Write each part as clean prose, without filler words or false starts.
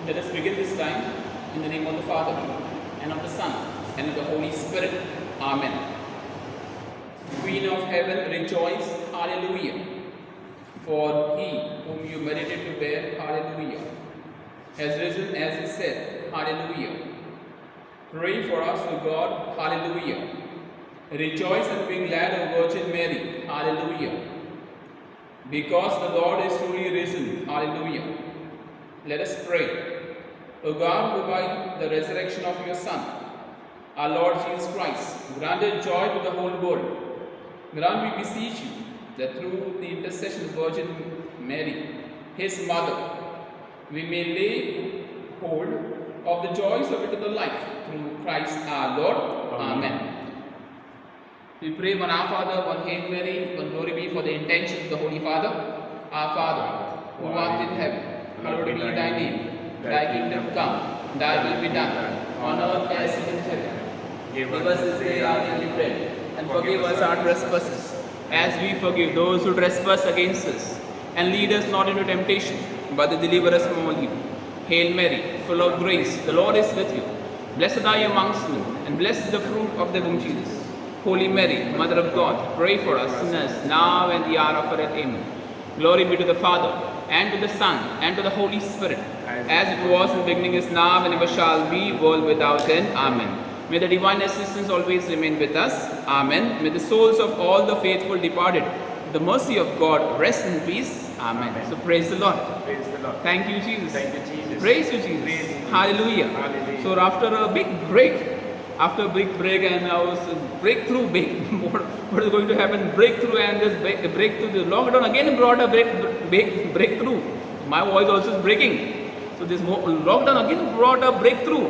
Let us begin this time in the name of the Father, and of the Son, and of the Holy Spirit. Amen. Queen of heaven, rejoice, hallelujah. For he whom you merited to bear, hallelujah, has risen as he said, hallelujah. Pray for us, O God, hallelujah. Rejoice and be glad, O Virgin Mary, hallelujah. Because the Lord is truly risen, hallelujah. Let us pray. O God, who by the resurrection of your Son, our Lord Jesus Christ, granted joy to the whole world, grant, we beseech you, that through the intercession of Virgin Mary, his mother, we may lay hold of the joys of eternal life through Christ our Lord. Amen. We pray one Our Father, one Hail Mary, one Glory be for the intentions of the Holy Father. Our Father, who art in heaven, hallowed be thy name. Thy kingdom come, thy will be done, on earth as it is in heaven. Give us this day our daily bread, and forgive us our trespasses, as we forgive those who trespass against us. And lead us not into temptation, but deliver us from all evil. Hail Mary, full of grace, the Lord is with you. Blessed are you amongst women, and blessed is the fruit of thy womb, Jesus. Holy Mary, Mother of God, pray for us sinners, now and the hour of our death. Amen. Glory be to the Father, and to the Son, and to the Holy Spirit, as it was in the beginning, is now, and ever shall be, world without end. Amen. May the divine assistance always remain with us. Amen. May the souls of all the faithful departed, the mercy of God, rest in peace. Amen. So praise the Lord. Praise the Lord. Thank you, Jesus. Thank you, Jesus. Praise you, Jesus. Praise you, Jesus. Hallelujah. Hallelujah. So after a big break, and I was breakthrough, what is going to happen? Breakthrough, and this breakthrough, the lockdown again brought a breakthrough. My voice also is breaking. So this lockdown again brought a breakthrough.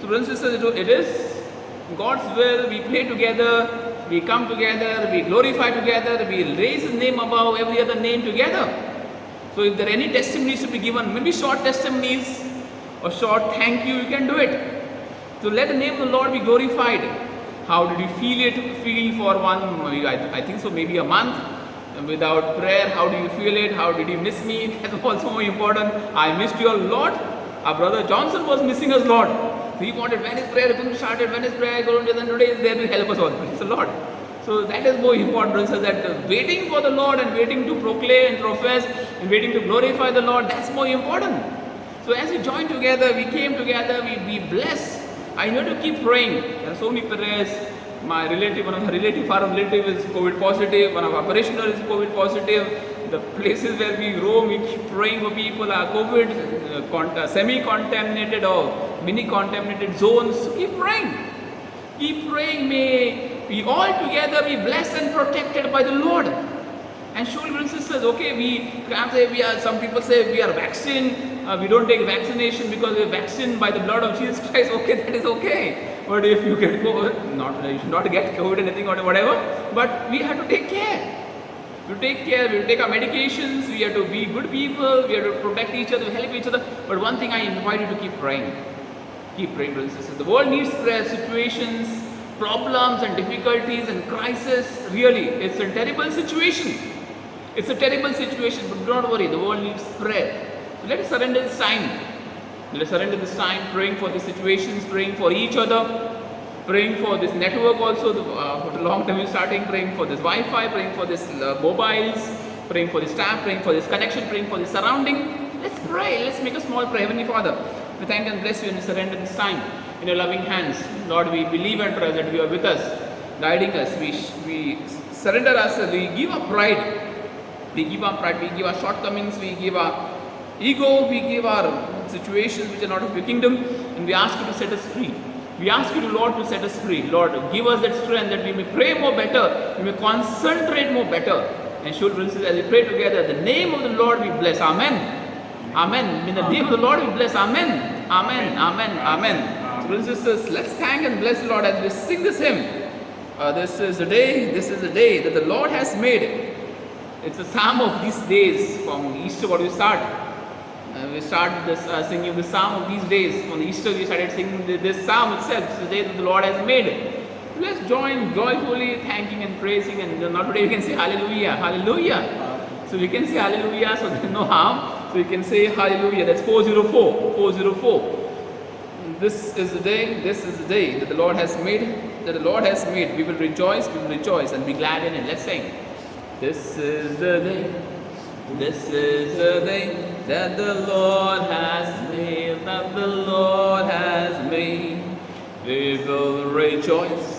So brothers and sisters, it is God's will. We pray together, we come together, we glorify together, we raise His name above every other name together. So if there are any testimonies to be given, maybe short testimonies or short thank you can do it. So let the name of the Lord be glorified. How did you feel for I think so, maybe a month without prayer? How do you feel it? How did you miss me? That's also more important. I missed you a lot. Our brother Johnson was missing us a lot. He wanted, when is prayer going to start? When is prayer going to? Then today is there to help us all. Praise the Lord. So that is more important, brothers, that waiting for the Lord and waiting to proclaim and profess and waiting to glorify the Lord, that's more important. So as we join together, we came together, we be blessed. I need to keep praying. There are so many prayers. My relative, one of the relative, far relative is COVID positive, one of our parishioner is COVID positive. The places where we roam, we keep praying for people are COVID, semi-contaminated or mini-contaminated zones. So keep praying. Keep praying. May we all together be blessed and protected by the Lord. And surely, brothers and sisters, okay, some people say we are vaccinated. We don't take vaccination because we are vaccinated by the blood of Jesus Christ. Okay, that is okay. But if you get COVID, you should not get COVID, anything or whatever. But we have to take care. We take our medications, we have to be good people, we have to protect each other, help each other. But one thing I invite you to keep praying. Keep praying, brothers and sisters. The world needs prayer. Situations, problems and difficulties and crisis. Really, it's a terrible situation. It's a terrible situation, but don't worry, the world needs prayer. So let us surrender this time. Let us surrender this time praying for the situations, praying for each other. Praying for this network also, for the long term we're starting, praying for this Wi-Fi, praying for this mobiles, praying for the staff, praying for this connection, praying for the surrounding. Let's pray, let's make a small prayer. Heavenly Father, we thank and bless you and we surrender this time in your loving hands. Lord, we believe and trust that you are with us, guiding us. We surrender ourselves, we give our pride, we give our shortcomings, we give our ego, we give our situations which are not of your kingdom, and we ask you to set us free. We ask you, Lord, to set us free. Lord, give us that strength that we may pray more better, we may concentrate more better. And should, as we pray together, the name of the Lord we bless. Amen. Amen. In the name of the Lord we bless. Amen. Amen. Amen. Amen. So, brothers and sisters, let's thank and bless the Lord as we sing this hymn. This is the day that the Lord has made. It's a psalm of these days. From Easter, what we start. We started this singing the psalm of these days. On Easter, we started singing this psalm itself. It's the day that the Lord has made. Let's join joyfully, thanking and praising. And not today we can say hallelujah, hallelujah. So we can say hallelujah, so there's no harm. So you can say hallelujah. That's 404. 404. This is the day that the Lord has made, that the Lord has made. We will rejoice and be glad in it. Let's sing. This is the day, this is the day that the Lord has made, that the Lord has made. We will rejoice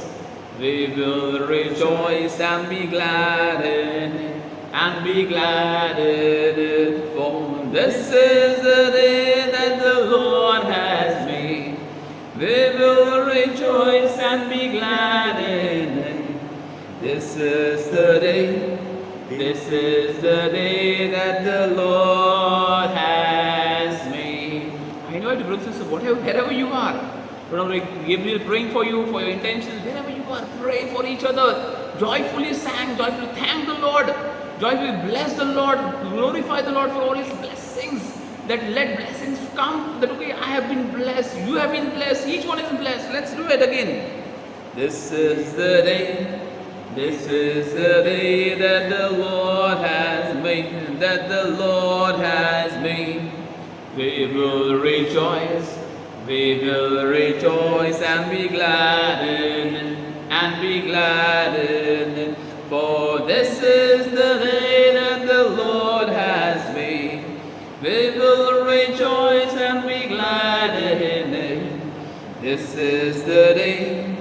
and be glad in it, and be glad in it. For this is the day that the Lord has made. We will rejoice and be glad in it. This is the day, this is the day that the Lord has made. I invite you, brothers and sisters, wherever you are, whenever Gabriel praying for you, for your intentions, wherever you are, pray for each other. Joyfully sang, joyfully thank the Lord, joyfully bless the Lord, glorify the Lord for all His blessings. That let blessings come, that okay, I have been blessed, you have been blessed, each one is blessed. Let's do it again. This is the day, this is the day that the Lord has made, that the Lord has made. We will rejoice and be glad in it, and be glad in it. For this is the day that the Lord has made. We will rejoice and be glad in it. This is the day,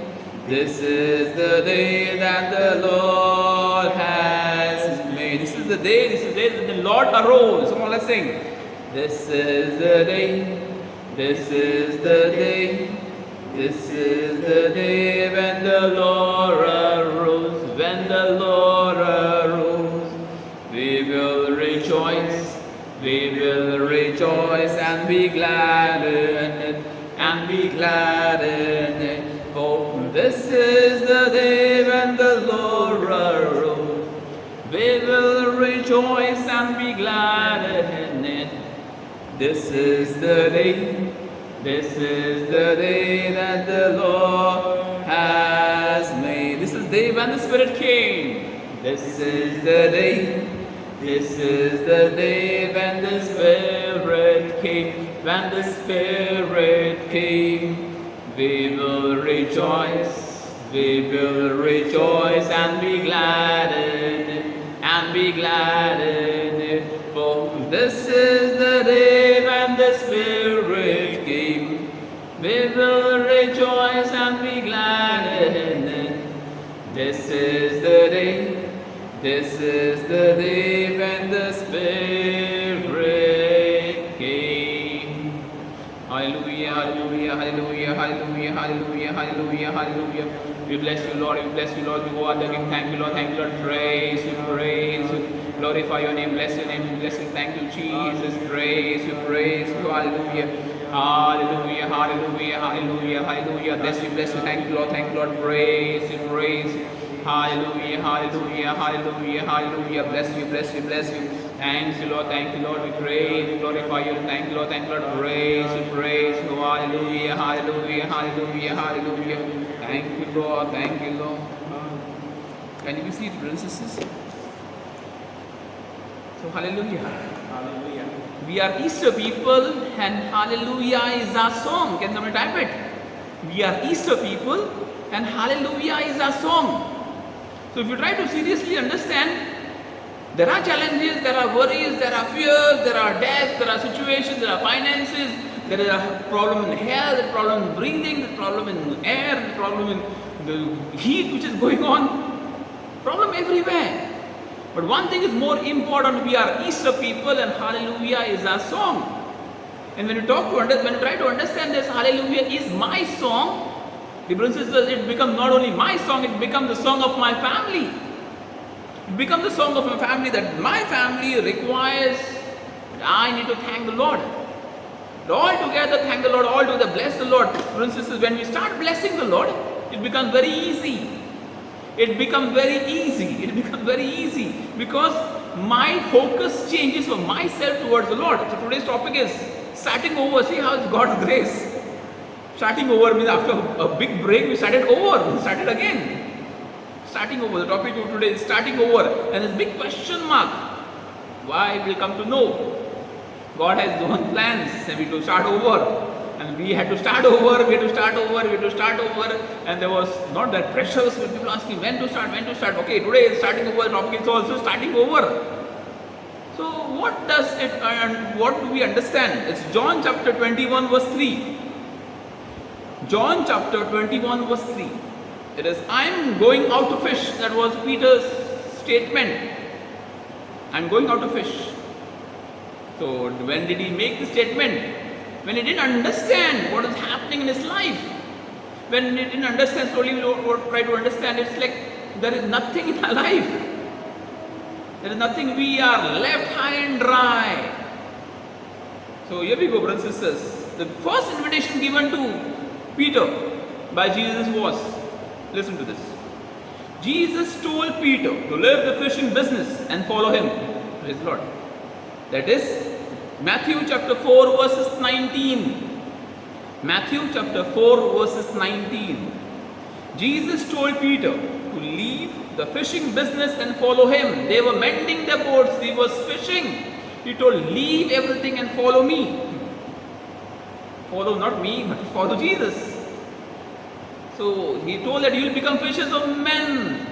this is the day that the Lord has made. This is the day that the Lord arose. Come on, let's sing. This is the day, this is the day, this is the day when the Lord arose, when the Lord arose. We will rejoice and be glad in it, and be glad in it. For this is the day when the Lord arose. We will rejoice and be glad in it. This is the day, this is the day that the Lord has made. This is the day when the Spirit came. This is the day, this is the day when the Spirit came, when the Spirit came. We will rejoice and be glad in it, and be glad in it. For this is the day when the Spirit came. We will rejoice and be glad in it. This is the day, this is the day when the Spirit came. Hallelujah, hallelujah, hallelujah, hallelujah, hallelujah, hallelujah, hallelujah. We bless you, Lord, we bless you, Lord. We go out again. Thank you, Lord, praise you, praise you. Glorify your name, bless your name, bless you. Thank you, Jesus. Praise you, hallelujah. Hallelujah, hallelujah, hallelujah, hallelujah. Bless you, thank you, Lord, praise you, praise you. Hallelujah, hallelujah, hallelujah, hallelujah. Bless you, bless you, bless you. Thank you, Lord, we praise, we glorify you. Thank you, Lord, praise you, praise you. Hallelujah, hallelujah, hallelujah, hallelujah. Thank you, Lord, thank you, Lord. Can you see it, brothers and sisters? So, hallelujah. Hallelujah. We are Easter people, and hallelujah is our song. Can somebody type it? We are Easter people, and hallelujah is our song. So if you try to seriously understand, there are challenges, there are worries, there are fears, there are deaths, there are situations, there are finances, there is a problem in health, a problem in breathing, the problem in air, the problem in the heat which is going on, problem everywhere. But one thing is more important, we are Easter people and hallelujah is our song. And when you try to understand this, hallelujah is my song, the brothers and sisters, it becomes not only my song, it becomes the song of my family. It becomes the song of my family, that my family requires that I need to thank the Lord. All together thank the Lord, all together bless the Lord. Brothers and sisters, when we start blessing the Lord, it becomes very easy. It becomes very easy because my focus changes from myself towards the Lord. So today's topic is starting over. See how it's God's grace. Starting over means after a big break, we started again. Starting over. The topic of today is starting over. And this big question mark. Why we'll come to know. God has his own plans, and we had to start over. And we had to start over, and there was not that pressure. So people asking when to start. Okay, today is starting over, topic is also starting over. So what does it, and what do we understand? It's John chapter 21 verse 3. John chapter 21 verse 3. It is, I am going out to fish. That was Peter's statement. I am going out to fish. So when did he make the statement? When he didn't understand what is happening in his life. When he didn't understand, slowly we will try to understand. It's like there is nothing in our life. There is nothing. We are left high and dry. So here we go, brothers and sisters. The first invitation given to Peter by Jesus was, listen to this. Jesus told Peter to leave the fishing business and follow him. Praise the Lord. That is Matthew chapter 4 verses 19. Matthew chapter 4 verses 19. Jesus told Peter to leave the fishing business and follow him. They were mending their boats. He was fishing. He told, leave everything and follow me. Follow not me, but follow Jesus. So he told that you will become fishers of men.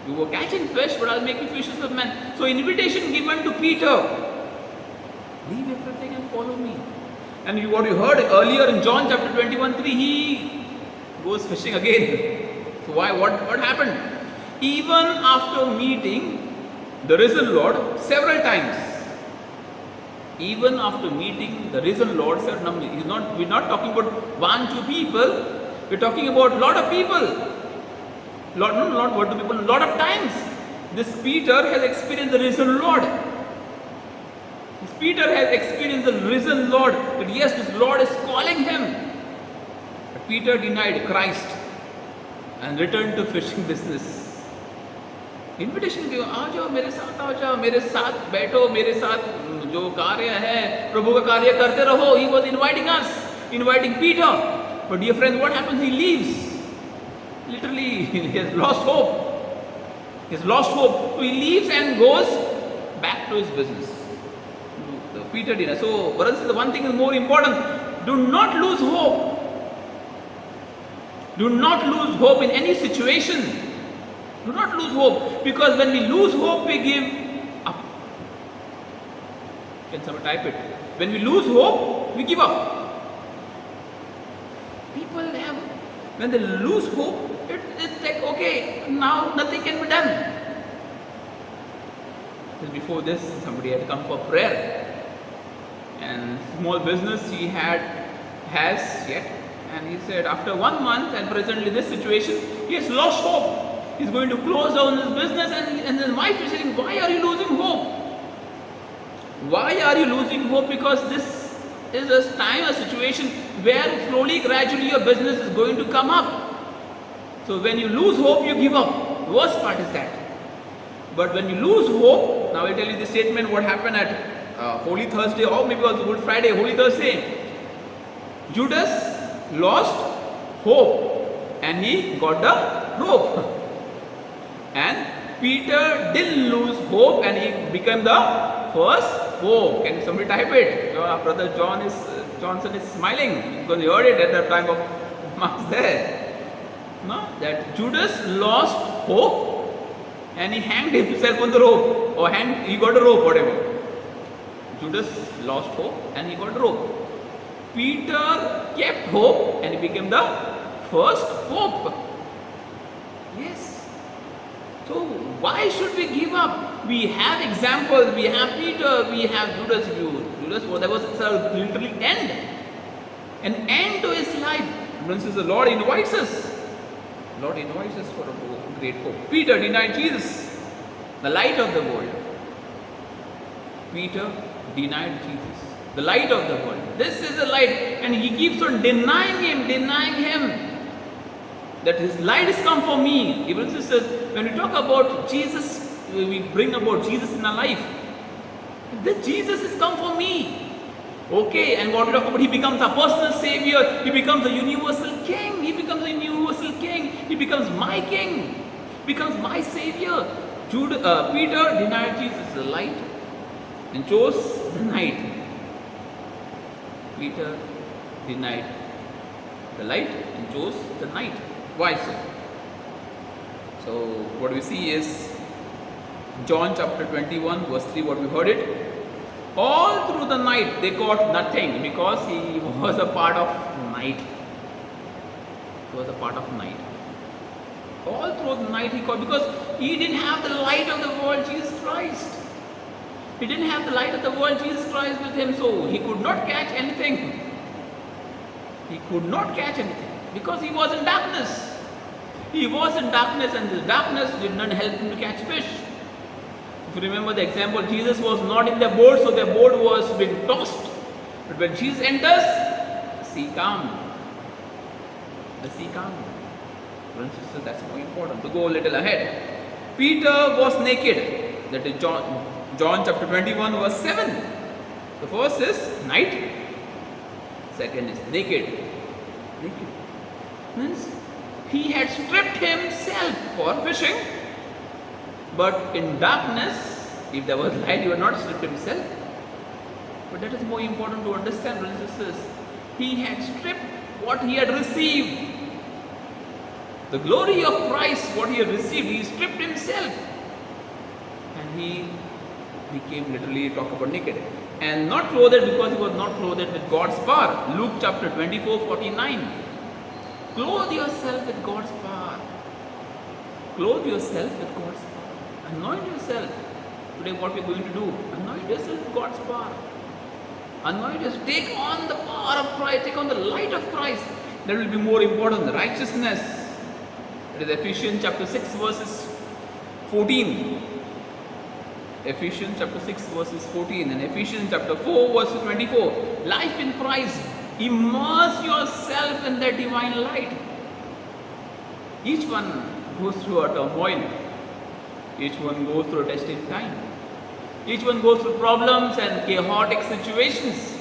You were catching fish, but I'll make you fishers of men. So invitation given to Peter. Leave everything and follow me. And what you heard earlier in John chapter 21:3, he goes fishing again. So why? What happened? Even after meeting the risen Lord several times. Even after meeting the risen Lord several times. We're not talking about 1-2 people. We're talking about a lot of people. Not 1-2 people. A lot of times. This Peter has experienced the risen Lord. Peter has experienced the risen Lord, that yes, this Lord is calling him. But Peter denied Christ and returned to fishing business. Invitation given, आ जाओ मेरे साथ बैठो, मेरे साथ जो कार्य है, प्रभु का कार्य करते रहो. He was inviting us, inviting Peter. But dear friends, what happens? He leaves. Literally, he has lost hope. He has lost hope. So he leaves and goes back to his business. Peter did. So, brothers, the one thing is more important. Do not lose hope. Do not lose hope in any situation. Do not lose hope. Because when we lose hope, we give up. Can someone type it? When we lose hope, we give up. People have, when they lose hope, it's like, okay, now nothing can be done. Before this, somebody had come for prayer. And small business he has yet, and he said after 1 month and presently this situation, he has lost hope. He's going to close down his business, and then my wife is saying, why are you losing hope? Why are you losing hope? Because this is a situation where slowly, gradually your business is going to come up. So when you lose hope, you give up. The worst part is that. But when you lose hope, now I'll tell you the statement what happened at Holy Thursday, or maybe also Good Friday, Holy Thursday. Judas lost hope and he got the rope. And Peter didn't lose hope and he became the first pope. Can somebody type it? Our brother Johnson is smiling because he heard it at the time of Mark's there. No? That Judas lost hope and he hanged himself on the rope, or he got a rope, whatever. Judas lost hope and he got rope. Peter kept hope and he became the first pope. Yes. So why should we give up? We have examples. We have Peter. We have Judas. Judas, there was literally an end to his life. The Lord invites us. Lord invites us for a great hope. Peter denied Jesus, the light of the world. Peter denied Jesus, the light of the world. This is the light, and he keeps on denying him. That his light has come for me. Even sisters, when we talk about Jesus, we bring about Jesus in our life. This Jesus has come for me. Okay, and what we talk about, he becomes our personal savior. He becomes a universal king. He becomes a universal king. He becomes my king. Becomes my savior. Peter denied Jesus, the light, and chose the night. Peter denied the light and chose the night. Why so? So what we see is John chapter 21 verse 3, what we heard it. All through the night they caught nothing because he was a part of night. He was a part of night. All through the night he caught, because he didn't have the light of the world, Jesus Christ. He didn't have the light of the world, Jesus Christ, with him, so he could not catch anything. He could not catch anything because he was in darkness. He was in darkness, and this darkness did not help him to catch fish. If you remember the example, Jesus was not in the boat, so the boat was being tossed. But when Jesus enters, the sea calmed. The sea calmed. Brothers and sisters, that's more important. To go a little ahead, Peter was naked. That is John chapter 21 verse 7. The first is night. Second is naked. Naked means he had stripped himself for fishing. But in darkness, if there was light, he would not strip himself. But that is more important to understand, brothers and sisters. He had stripped what he had received. The glory of Christ, what he had received, he stripped himself. And he became literally, talk about naked. And not clothed, because he was not clothed with God's power. Luke chapter 24:49. Clothe yourself with God's power. Clothe yourself with God's power. Anoint yourself. Today what we are going to do, anoint yourself with God's power. Anoint yourself. Take on the power of Christ. Take on the light of Christ. That will be more important. The righteousness. It is Ephesians chapter 6 verses 14. Ephesians chapter 6 verses 14 and Ephesians chapter 4 verses 24. Life in Christ. Immerse yourself in that divine light. Each one goes through a turmoil. Each one goes through a testing time. Each one goes through problems and chaotic situations.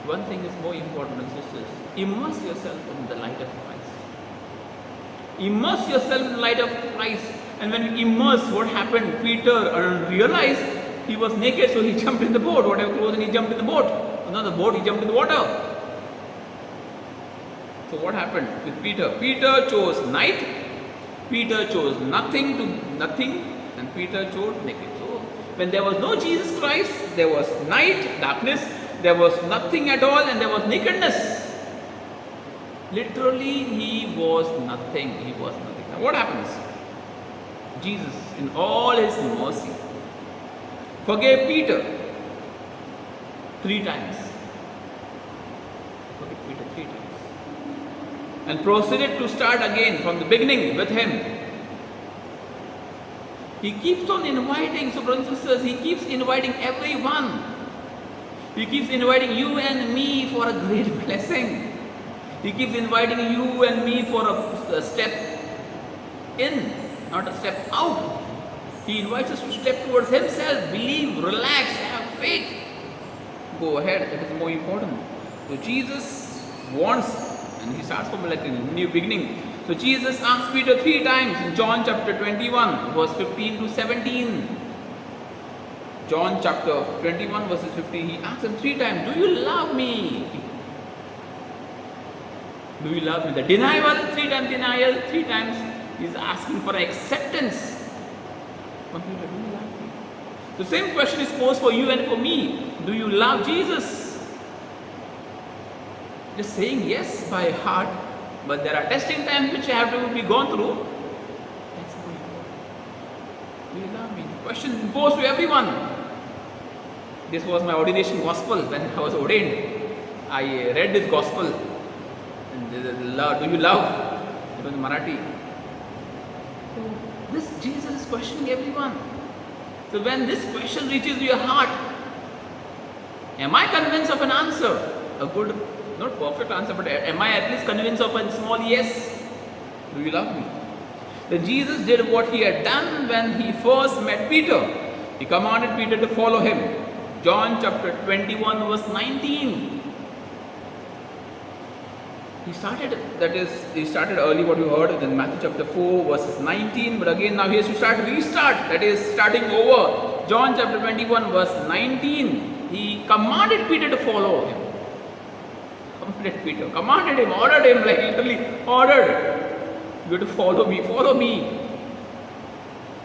One thing is more important, sisters. Immerse yourself in the light of Christ. Immerse yourself in the light of Christ. And when you immerse, what happened? Peter realized he was naked, so he jumped in the boat. Whatever clothes, and he jumped in the boat. Not the boat, he jumped in the water. So what happened with Peter? Peter chose night. Peter chose nothing, and Peter chose naked. So when there was no Jesus Christ, there was night, darkness, there was nothing at all, and there was nakedness. Literally, he was nothing. He was nothing. Now what happens? Jesus, in all his mercy, forgave Peter 3 times. Forgave Peter 3 times. And proceeded to start again from the beginning with him. He keeps on inviting, so brothers and sisters, he keeps inviting everyone. He keeps inviting you and me for a great blessing. He keeps inviting you and me for a step in, not a step out. He invites us to step towards himself, believe, relax, have faith. Go ahead, that is more important. So Jesus wants, and he starts from like a new beginning. So Jesus asked Peter 3 times in John chapter 21, verse 15 to 17. John chapter 21, verses 15, he asked him 3 times, do you love me? Do you love me? The denial, 3 times denial, 3 times he's asking for acceptance. From Peter, do you love me? The same question is posed for you and for me. Do you love Jesus? Just saying yes by heart, but there are testing times which have to be gone through. That's how you go. Do you love me? The question is posed to everyone. This was my ordination gospel when I was ordained. I read this gospel. And do you love? It was in Marathi. So this Jesus is questioning everyone. So when this question reaches your heart, am I convinced of an answer? A good, not perfect answer, but am I at least convinced of a small yes? Do you love me? Then Jesus did what he had done when he first met Peter. He commanded Peter to follow him. John chapter 21 verse 19. He started early what you heard in Matthew chapter 4 verses 19, but again now he has to restart, that is starting over. John chapter 21 verse 19, he commanded Peter to follow him. Commanded him, ordered him, like literally ordered. You have to follow me, follow me.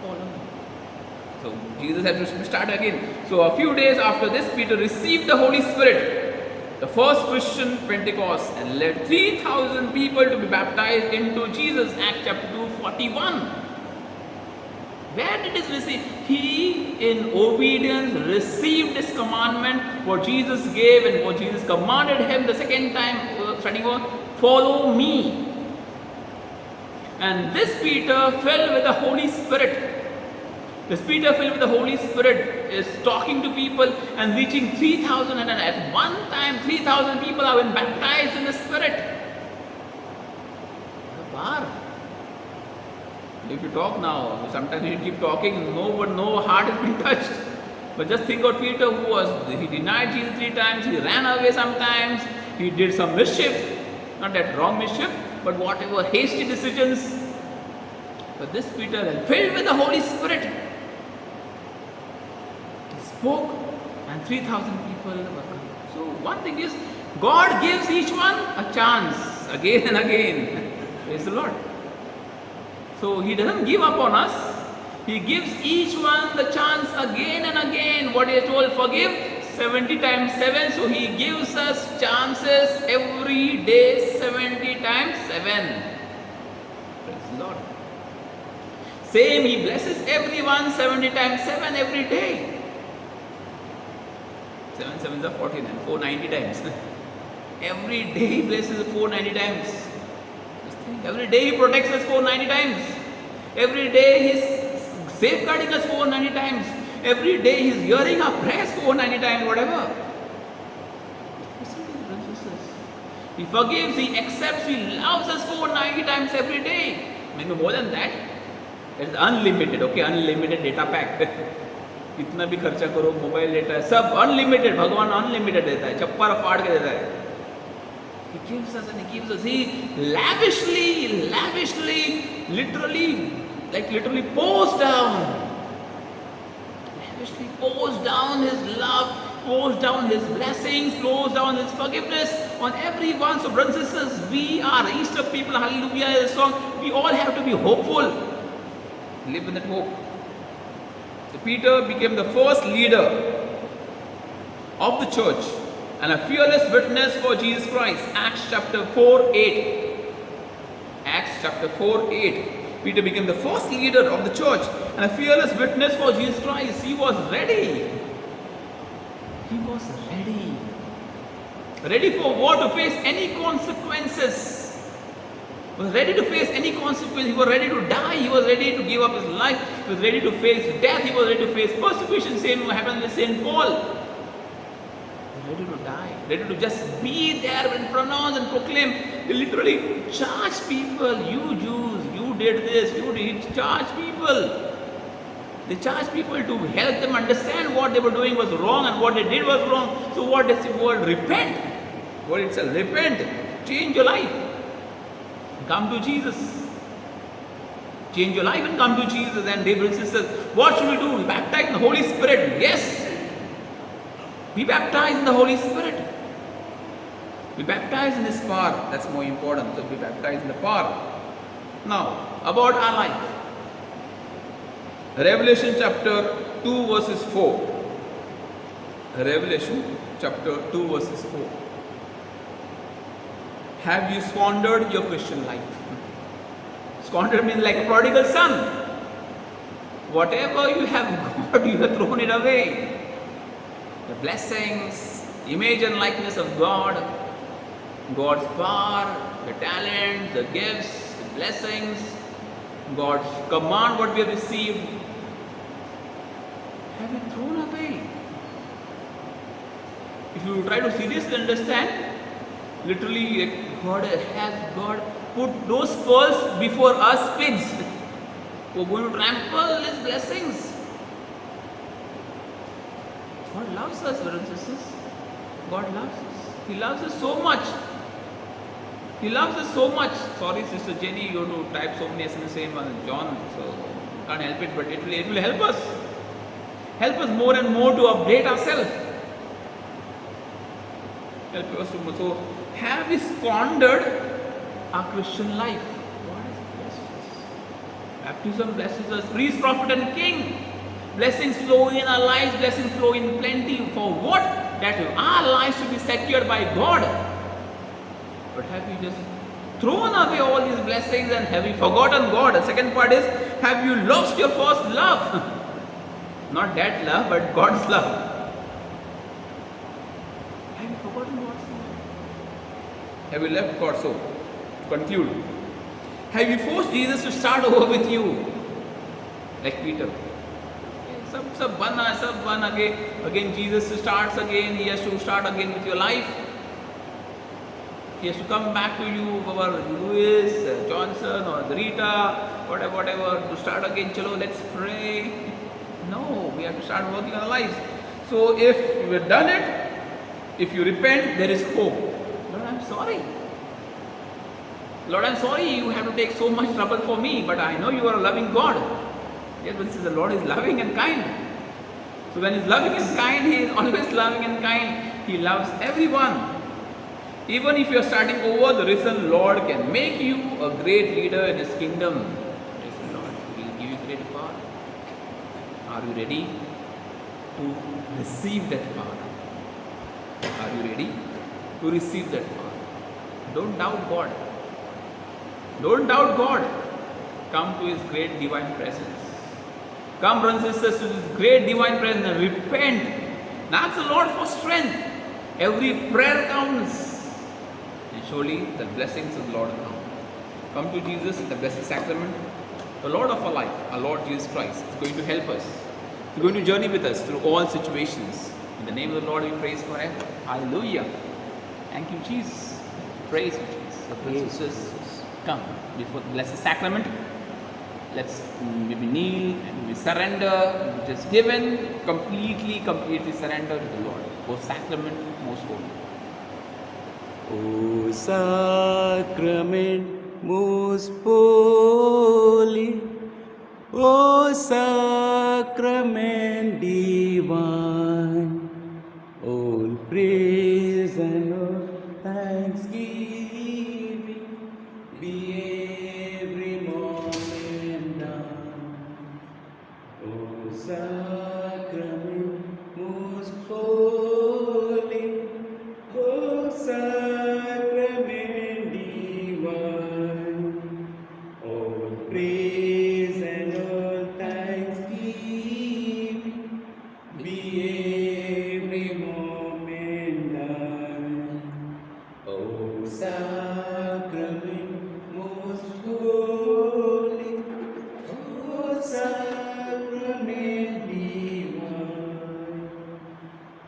Follow me. So Jesus had to start again. So a few days after this, Peter received the Holy Spirit, the first Christian Pentecost, and led 3,000 people to be baptized into Jesus. Acts chapter 2:41. Where did he receive? He, in obedience, received this commandment, what Jesus gave and what Jesus commanded him the second time, starting on, follow me. And this Peter, filled with the Holy Spirit, this Peter filled with the Holy Spirit is talking to people and reaching 3,000, and at one time 3,000 people have been baptized in the Spirit. The power. If you talk now, sometimes you keep talking, no heart has been touched. But just think of Peter, he denied Jesus 3 times, he ran away sometimes, he did some mischief, not that wrong mischief, but whatever hasty decisions. But this Peter, filled with the Holy Spirit, he spoke, and 3,000 people were come. So one thing is, God gives each one a chance again and again. Praise the Lord. So He doesn't give up on us. He gives each one the chance again and again. What He has told, forgive 70 times 7. So He gives us chances every day, 70 times 7. Praise the Lord. Same, He blesses everyone 70 times 7 every day. 7 sevens are 14 and 490 times. Every day He blesses 490 times. Every day He protects us 490 times. Every day He's safeguarding us 490 times. Every day He's hearing our prayers 490 times, whatever. He forgives, He accepts, He loves us 490 times every day. Maybe more than that. It is unlimited, okay? Unlimited data pack. कितना भी खर्चा करो, mobile data है, सब unlimited. भगवान unlimited देता है, चप्पा फाड़ के देता है. He gives us and He gives us. He lavishly, literally pours down. Lavishly pours down His love, pours down His blessings, pours down His forgiveness on everyone. So brothers and sisters, we are Easter people. Hallelujah is a song. We all have to be hopeful. Live in that hope. So Peter became the first leader of the church and a fearless witness for Jesus Christ. Acts chapter 4:8. Acts chapter 4:8. Peter became the first leader of the church and a fearless witness for Jesus Christ. He was ready. He was ready. Ready for what? To face any consequences. He was ready to face any consequence. He was ready to die. He was ready to give up his life. He was ready to face death. He was ready to face persecution. Same happened with Saint Paul. Ready to die, ready to just be there and pronounce and proclaim. They literally charge people. You Jews, you did this, you did charge people. They charge people to help them understand what they were doing was wrong and what they did was wrong. So what does the word repent? Word itself, repent. Change your life. Come to Jesus. Change your life and come to Jesus. And dear brothers and sisters, what should we do? Baptize in the Holy Spirit. Yes. Be baptized in the Holy Spirit. Be baptized in His power. That's more important. So be baptized in the power. Now, about our life. Revelation chapter 2 verses 4. Revelation chapter 2 verses 4. Have you squandered your Christian life? Squandered means like a prodigal son. Whatever you have got, you have thrown it away. The blessings, image and likeness of God, God's power, the talents, the gifts, the blessings, God's command, what we have received, have you thrown away? If you try to seriously understand, literally God put those pearls before us pigs who are going to trample His blessings. God loves us, brothers and sisters. God loves us. He loves us so much. He loves us so much. Sorry, Sister Jenny, you have to type so many SMS, same as John, so can't help it, but it will help us. Help us more and more to update ourselves. Help us to. So, have we squandered our Christian life? God has blessed us. Baptism blesses us. Priest, prophet, and king. Blessings flow in our lives. Blessings flow in plenty. For what? That our lives should be secured by God. But have you just thrown away all these blessings and have you forgotten God? The second part is, have you lost your first love? Not that love, but God's love. Have you forgotten God's love? Have you left God? So, to conclude, have you forced Jesus to start over with you? Like Peter. Sab bana again Jesus starts again. He has to start again with your life. He has to come back to you, our Lewis, Johnson or Rita, whatever, to start again. Chalo, let's pray. No, we have to start working on our lives. So if we've done it, if you repent, there is hope. Lord, I'm sorry. Lord, I'm sorry you have to take so much trouble for me, but I know you are a loving God. Yes, but the Lord is loving and kind. So when He's loving and kind, He is always loving and kind. He loves everyone. Even if you are starting over, the risen Lord can make you a great leader in His kingdom. The risen Lord will give you great power. Are you ready to receive that power? Are you ready to receive that power? Don't doubt God. Don't doubt God. Come to His great divine presence. Come, brothers and sisters, to His great divine presence and repent. And ask the Lord for strength. Every prayer counts. And surely the blessings of the Lord come. Come to Jesus, the blessed sacrament. The Lord of our life, our Lord Jesus Christ, is going to help us. He's going to journey with us through all situations. In the name of the Lord, we praise forever. Hallelujah. Thank you, Jesus. Praise you, Jesus. So, brothers and sisters, come before the blessed sacrament. Let's maybe kneel and we surrender. We just given, completely surrender to the Lord. O sacrament, most holy. O sacrament, most holy. O sacrament divine. All praise and all thanksgiving be every moment done. O sacrament most holy, O sacrament divine, all praise and all thanksgiving be every moment done. O sacrament most holy, O sacrament divine,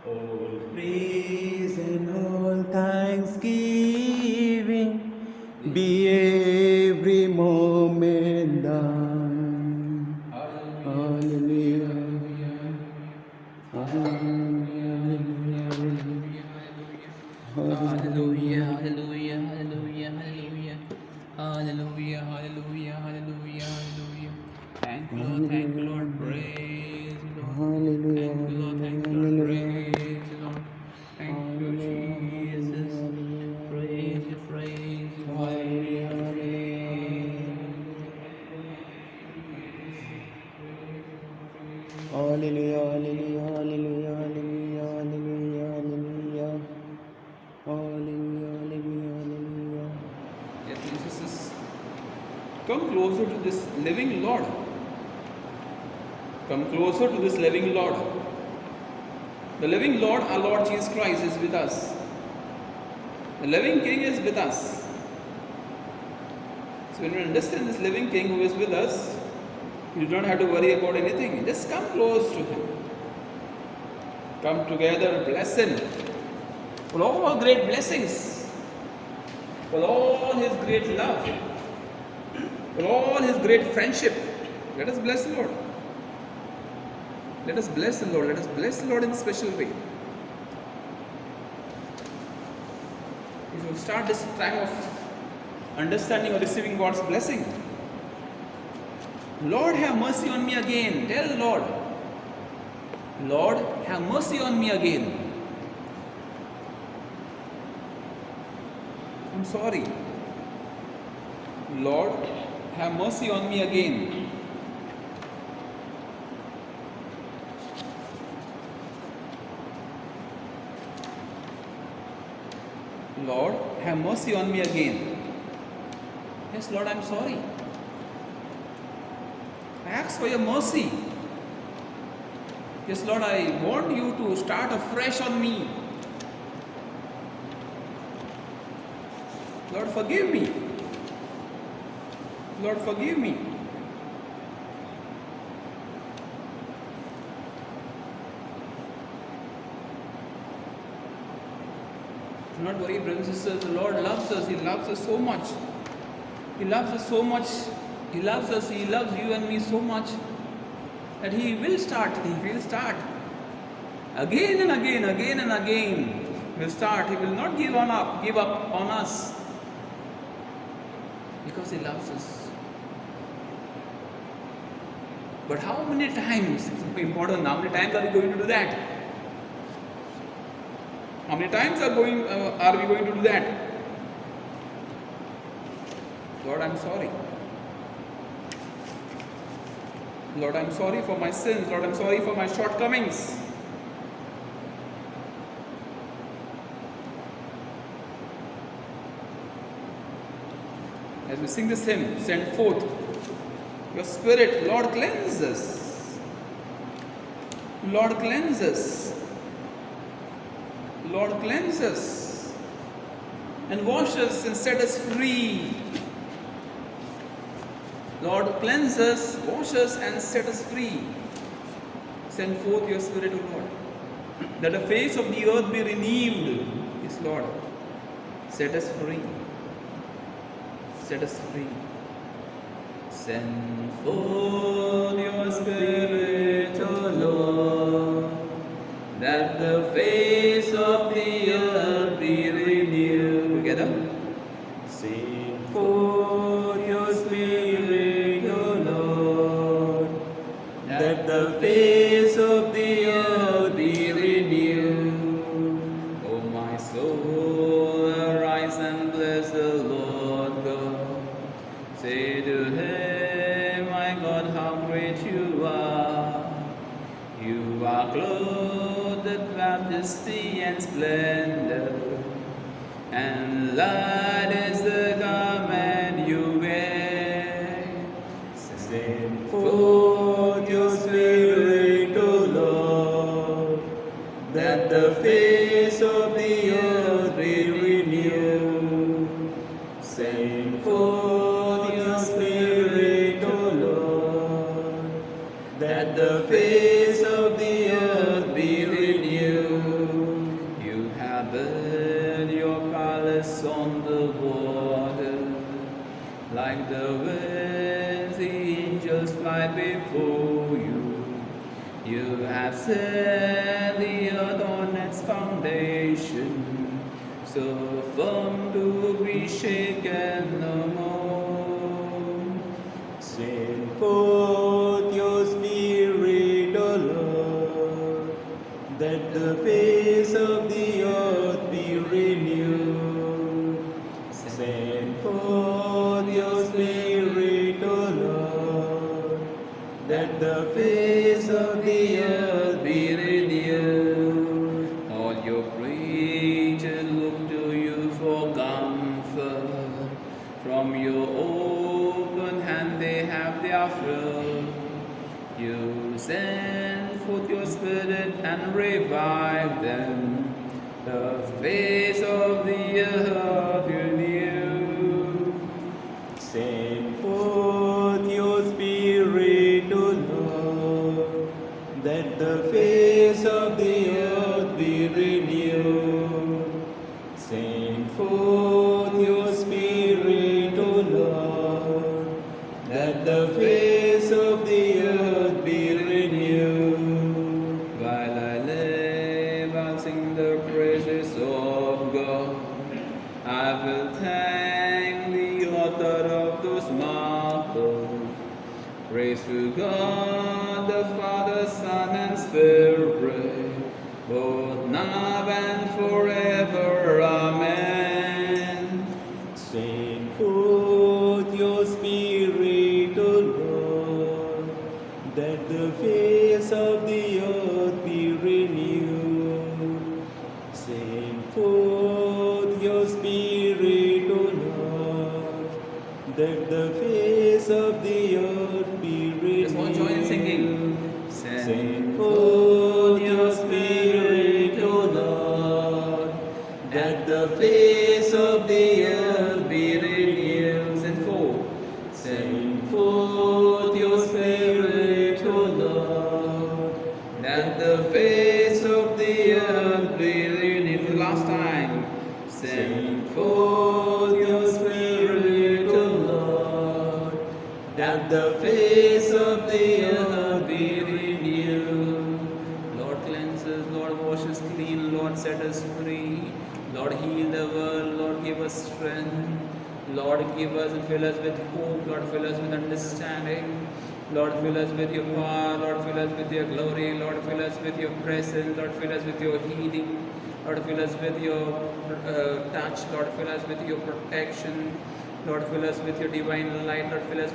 all praise and all thanksgiving be every moment done. Hallelujah. Hallelujah. Hallelujah, hallelujah, hallelujah, hallelujah. Hallelujah, hallelujah, hallelujah, hallelujah. Thank you, Lord, praise you, Lord. Hallelujah. Thank you, Lord, praise you, Lord. Thank you, Jesus. Praise you, hallelujah. Hallelujah, hallelujah, hallelujah, hallelujah, hallelujah, hallelujah. Hallelujah, hallelujah, hallelujah. Yes, Jesus, come closer to this living Lord. Come closer to this living Lord. The living Lord, our Lord Jesus Christ, is with us. The living King is with us. So when we understand this living King who is with us, you don't have to worry about anything. Just come close to Him. Come together, bless Him. For all great blessings. For all His great love. For all His great friendship. Let us bless the Lord. Let us bless the Lord. Let us bless the Lord in a special way. If you start this time of understanding or receiving God's blessing, Lord, have mercy on me again. Tell the Lord. Lord, have mercy on me again. I'm sorry. Lord, have mercy on me again. Lord, have mercy on me again. Yes, Lord, I'm sorry. I ask for your mercy. Yes, Lord, I want you to start afresh on me. Lord, forgive me. Lord, forgive me. Do not worry, brothers and sisters. The Lord loves us. He loves us so much. He loves us so much. He loves us. He loves you and me so much that He will start. He will start again and again, again and again. He will start. He will not give up on us, because He loves us. But how many times? It's important. How many times are we going to do that? How many times are we going to do that? Lord, I'm sorry. Lord, I'm sorry for my sins. Lord, I'm sorry for my shortcomings. As we sing this hymn, send forth your Spirit. Lord, cleanse us. Lord, cleanse us. Lord, cleanse us and wash us and set us free. Lord, cleanse us, wash us and set us free. Send forth your Spirit, O Lord, that the face of the earth be renewed. Yes, Lord, set us free. Set us free. Send forth your Spirit, O Lord, that the face of the earth be renewed. Together. Send forth your Spirit, O Lord, that the face of the earth be renewed. O my soul, arise and bless the Lord God. Say to Him, my God, how great you are. You are clothed with majesty and splendor, and light is the garment you wear. Send forth your Spirit, O Lord, that the face of the earth be renewed. Send forth your Spirit, O Lord, that the face of the earth be renewed. You have built your palace on the water, like the winds, the angels fly before you. You have set the earth on its foundation, so firm to be shaken no more. Send forth your Spirit, O Lord, that the face of the earth be renewed. Send forth your Spirit, O Lord, that the face of the earth be renewed. All your creatures look to you for comfort. From your open hand they have their fill. You send forth your Spirit and revive them. The face of the earth renew. Send forth your Spirit, O Lord, that the face of the earth be renewed. Send forth your Spirit, O Lord, that the face of the earth be renewed. While I live, I'll sing the praises of God. I will thank the author of those marvels. Praise to God, the Father, Son, and Spirit, both now and forever. Amen. Send forth your Spirit, O Lord, that the face of the earth be renewed. Send forth your Spirit, O Lord, that the face of the earth be renewed. Just all join in singing. Send forth your Spirit, O Lord, that the face of the earth be renewed. Send forth. Send forth your Spirit, O Lord, That the face of the earth be renewed. For the last time. send forth your Spirit, O Lord, that the face of the earth be renewed. Lord cleanses, Lord washes clean, Lord set us free. Lord heal the world, Lord give us strength. Lord give us and fill us with hope, Lord fill us with understanding. Lord fill us with your power, Lord fill us with your glory, Lord fill us with your presence, Lord fill us with your healing. Lord fill us with your touch, Lord fill us with your protection. Lord fill us with your divine light, Lord fill us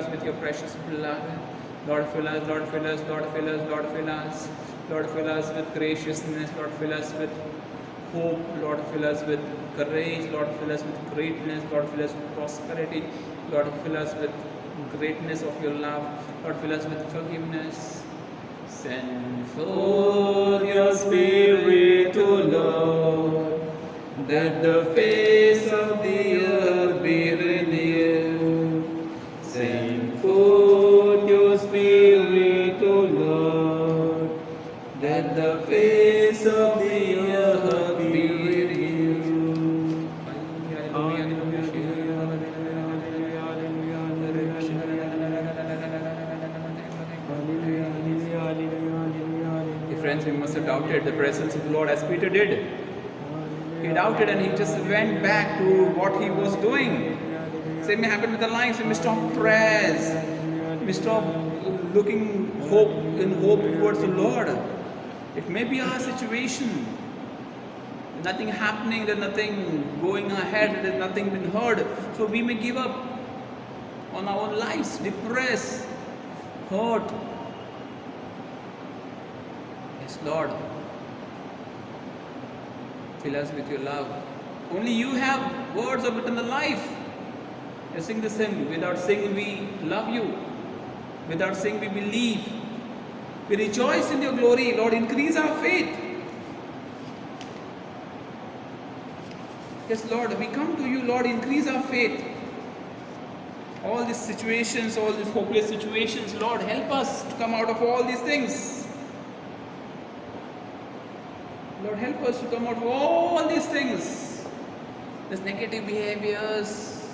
with your precious blood. Lord fill us, Lord fill us, Lord fill us, Lord fill us. Lord fill us with graciousness, Lord fill us with hope, Lord fill us with courage, Lord fill us with greatness, Lord fill us with prosperity, Lord fill us with greatness of your love, Lord fill us with forgiveness. Send forth your Spirit, O Lord, that the face of the earth be renewed. Send forth your Spirit, O Lord, that the face of the earth be renewed. Friends, we must have doubted the presence of the Lord as Peter did. He doubted and he just went back to what he was doing. Same may happen with our lives. We may stop prayers. We stop looking in hope towards the Lord. It may be our situation. There's nothing happening, there's nothing going ahead, there's nothing been heard. So we may give up on our own lives, depressed, hurt. Yes, Lord, fill us with your love. Only you have words of eternal life. You sing this hymn. Without singing, we love you. Without singing, we believe. We rejoice in your glory. Lord, increase our faith. Yes, Lord, we come to you, Lord, increase our faith. All these situations, all these hopeless situations, Lord, help us to come out of all these things. Lord, help us to come out of all these things. These negative behaviors,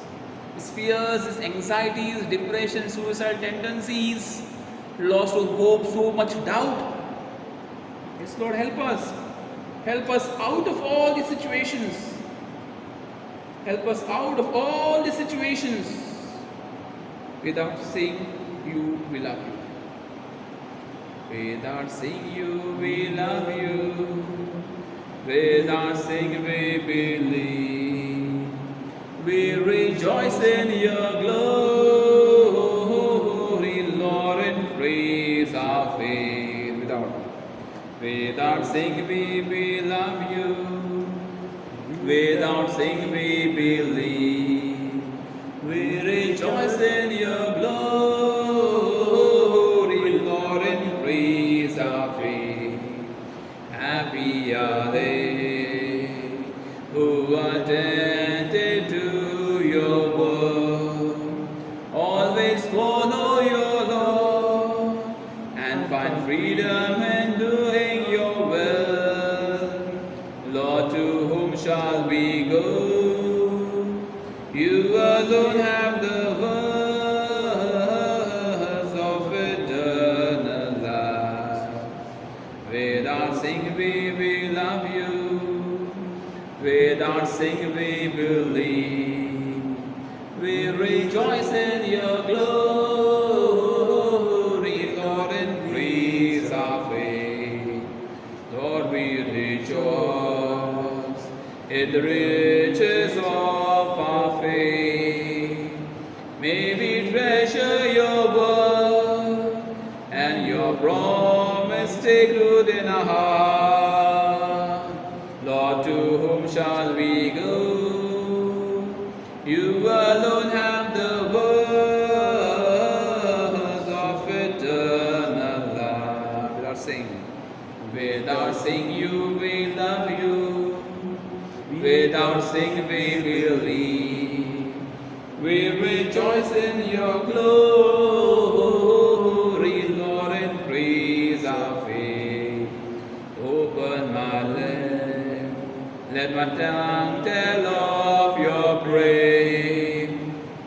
these fears, these anxieties, depression, suicidal tendencies, loss of hope, so much doubt. Yes, Lord, help us. Help us out of all these situations. Help us out of all these situations. Without saying you, we love you. Without saying you, we love you. Without saying we believe. We rejoice in your glory, Lord, and praise our faith. Without saying we love you. Without saying we believe. We rejoice in your glory, Lord, and praise our faith. Happy are they who are attentive to your word. Always follow your law and find freedom in doing your will. Lord, to whom shall we go? You alone have the words of eternal life. Without saying we love you. Without saying we believe. We rejoice in your glory, Lord, and with the riches of our faith. May we treasure your word and your promise take root in our heart. Lord, to whom shall we go? You alone have the words of eternal life. Without saying you, we love you. Without saying we believe. We rejoice in your glory, Lord, and praise our faith. Open my lips, let my tongue tell of your praise.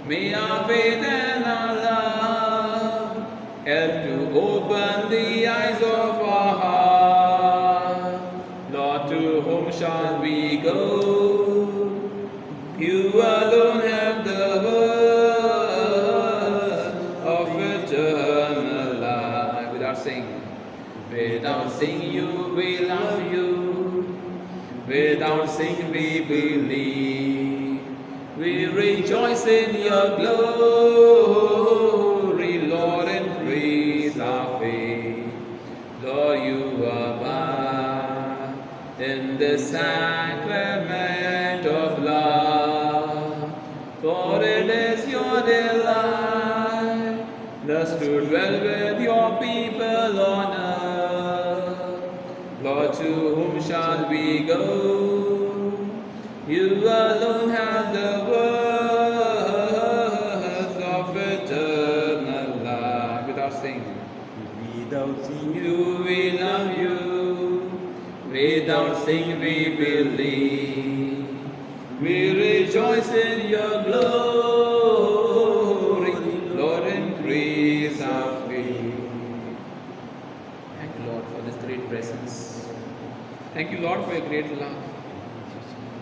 May our faith and our love help to open the eyes of our heart. Lord, to whom shall we go? You alone have the word of eternal life. Without saying you, we love you. Without saying we believe. We rejoice in your glory, Lord, and praise our faith. Lord, you abide in the sacrament of love, for it is your delight thus to dwell with your people on earth. Lord, to whom shall we go? You alone have the words of eternal life. Without saying you, we love you. Without saying we believe. We rejoice in your glory, Lord, and praise our faith. Thank you, Lord, for this great presence. Thank you, Lord, for your great love.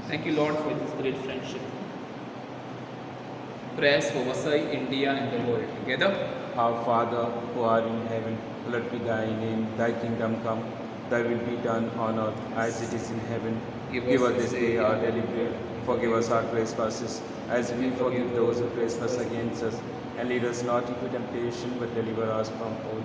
Thank you, Lord, for this great friendship. Prayers for Vasai, India, and the world. Together. Our Father, who art in heaven, hallowed be thy name. Thy kingdom come, thy will be done on earth as it is in heaven. Give us this day our daily bread. Forgive us our trespasses, as we forgive those who trespass against us. And lead us not into temptation, but deliver us from evil.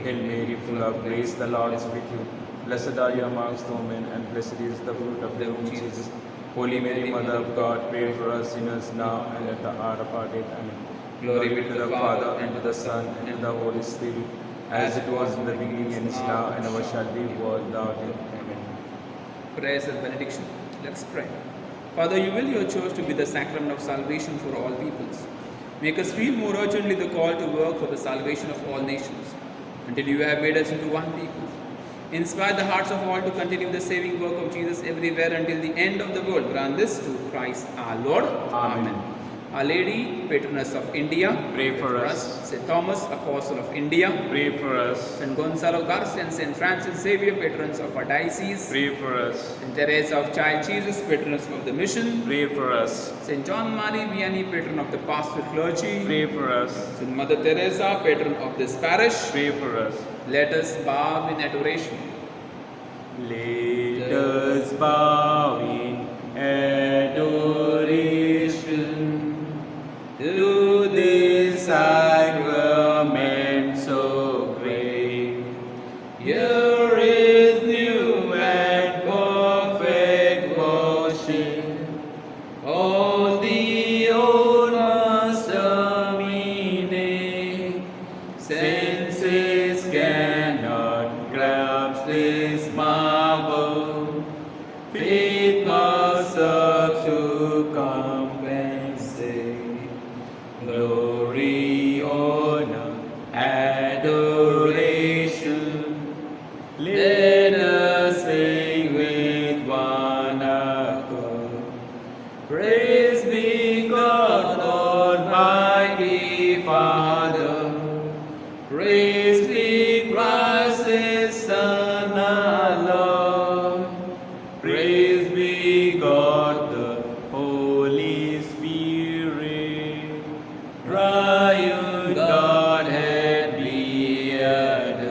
Hail Mary, full of grace, the Lord is with you. Blessed are you amongst women, and blessed is the fruit of thy womb, Jesus. Holy Mary, Mother of God, pray for us sinners now and at the hour of our death. Amen. Glory be to the Father, and to the Son, and to the Holy Spirit, as it was in the beginning, and is now, and ever shall be, world without end. Amen. Prayers and benediction. Let's pray. Father, you will your church to be the sacrament of salvation for all peoples. Make us feel more urgently the call to work for the salvation of all nations, until you have made us into one people. Inspire the hearts of all to continue the saving work of Jesus everywhere until the end of the world. Grant this to Christ our Lord. Amen. Our Lady, Patroness of India, Pray for us. St. Thomas, Apostle of India, Pray for us. St. Gonzalo Garcia and St. Francis Xavier, patrons of our diocese, Pray for us. St. Teresa of Child Jesus, patroness of the mission, Pray for us. St. John Marie Vianney, patron of the pastoral clergy, Pray for us. St. Mother Teresa, patron of this parish. Pray for us. Let us bow in adoration. Let us bow in adoration to this sacrament so great. Here is new and perfect worship. All the old must terminate. Senses cannot grasp this marvel. Faith must serve to compensate. Glory, honor, adoration. Let us sing with one accord. Praise be God Almighty Father. Praise be Christ His Son our Lord. Praise be God the Holy Spirit. Triune Godhead be adored.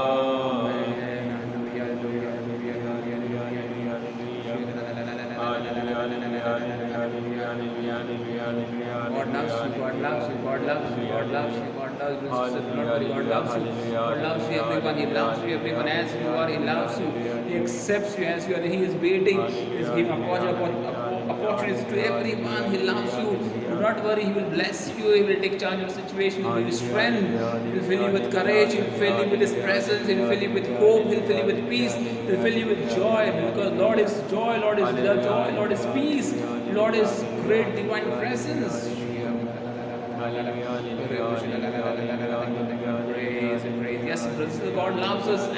Amen. Alleluia, alleluia, alleluia, alleluia, God loves you, God loves you, God loves you, God loves you, God loves you, God loves you, God loves you, everyone, He loves you, everyone as you are, He loves you, He accepts you as you are, He is waiting, He is giving opportunities to everyone, He loves you, do not worry, He will bless you, He will take charge of your situation, He will give you strength, He will fill you with courage, He will fill you with His presence, He will fill you with hope, He will fill you with peace, He will fill you with joy, because Lord is joy, Lord is joy, Lord is peace, Lord is great divine presence. Praise and praise. Yes, brothers, God loves us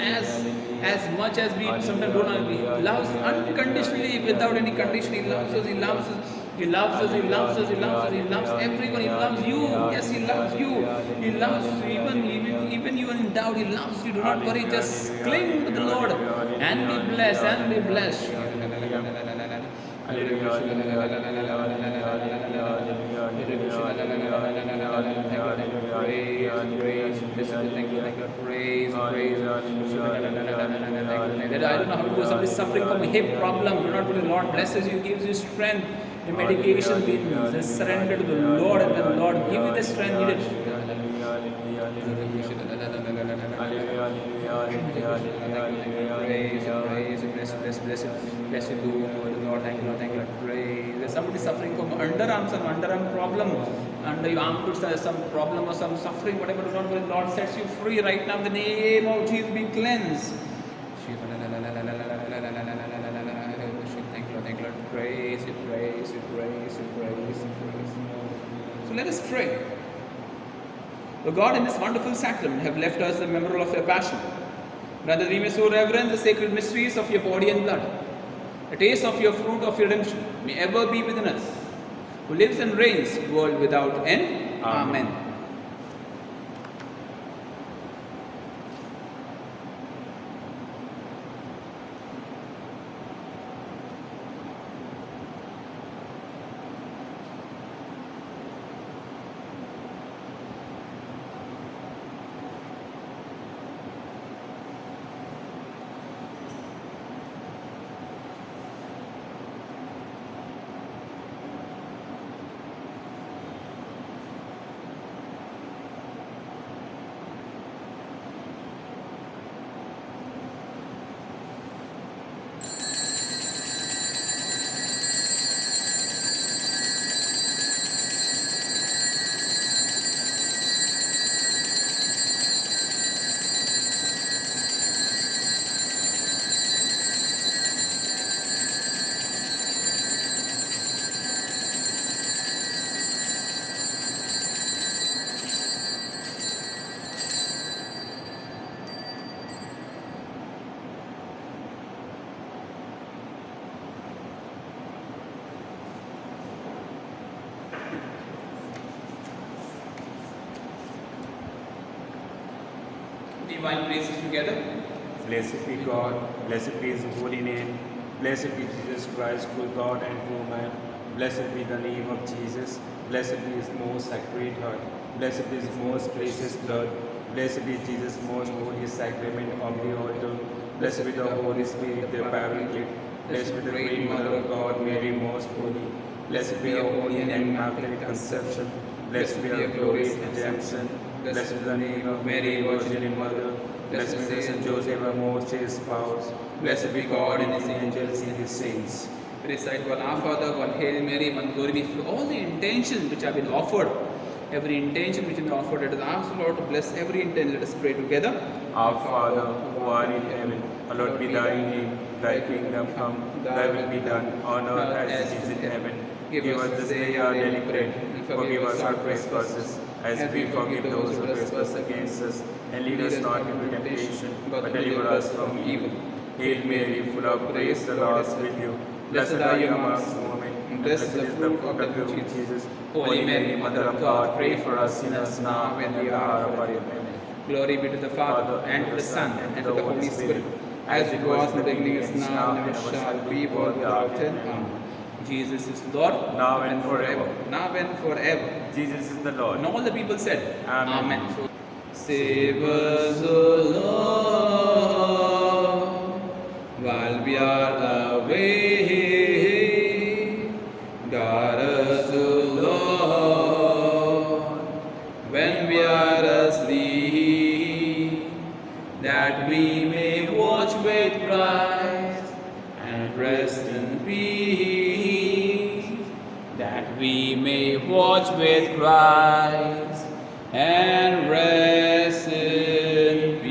as much as we sometimes don't know. He loves unconditionally, without any condition. He loves us. He loves us. He loves us. He loves us. He loves us. He loves everyone. He loves you. Yes, He loves you. He loves you. Even you are in doubt. He loves you. Do not worry. Just cling to the Lord and be blessed. And be blessed. Praise. I don't know how to do. Somebody suffering from a hip problem. Do not worry. The Lord blesses you, gives you strength. The medication means just surrender to the Lord, and then Lord give you the strength needed. Bless you, Lord. Thank you, Lord. Praise. There's somebody suffering from some underarm problem, under your armpits there's some problem or some suffering, whatever. Do not worry. Lord sets you free right now in the name of Jesus. Be cleansed. Thank you, Lord. Praise you. So let us pray. Lord God, in this wonderful sacrament, have left us the memorial of your passion. Grant that we may so reverence the sacred mysteries of your body and blood. The taste of your fruit of your redemption may ever be within us, who lives and reigns, world without end. Amen. Divine praises together. Blessed be God, blessed be His holy name, blessed be Jesus Christ, true God and true man, blessed be the name of Jesus, blessed be His most sacred heart, blessed be His most precious blood, blessed be Jesus' most holy sacrament of the altar, blessed be the Holy Spirit, the Paraclete, blessed be the great Mother of God, Mary most holy, blessed be her holy and immaculate conception, blessed be her glorious redemption, blessed be the name of Mary, Virgin and Mother, blessed be Saint Joseph, our most chaste spouse, blessed be God and His angels and His saints. We recite one Our Father, one Hail Mary, one Glory be for all the intentions which have been offered. Every intention which has been offered, let us ask the Lord to bless every intention. Let us pray together. Our Father, who art in heaven, hallowed be thy name. Thy kingdom come, thy will be done, on earth as it is in heaven. Give us this day our daily bread, and forgive us our trespasses, as we forgive those who trespass against us. And lead us not into temptation, but deliver us from evil. Hail Mary, full of grace, the Lord is with you. Blessed are you amongst women, and blessed is the fruit of thy womb, Jesus. Holy Mary, Mother of God, pray for us sinners now and at the hour of our death. Amen. Glory be to the Father, and to the Son, and to the Holy Spirit, as it was in the beginning, is now, and ever shall be, world without end. Amen. Jesus is Lord, now and forever. Now and forever. Jesus is the Lord. And all the people said, Amen. Amen. So, save us, O Lord, while we are away. peace, that we may watch with Christ and rest in peace, that we may watch with Christ and rest in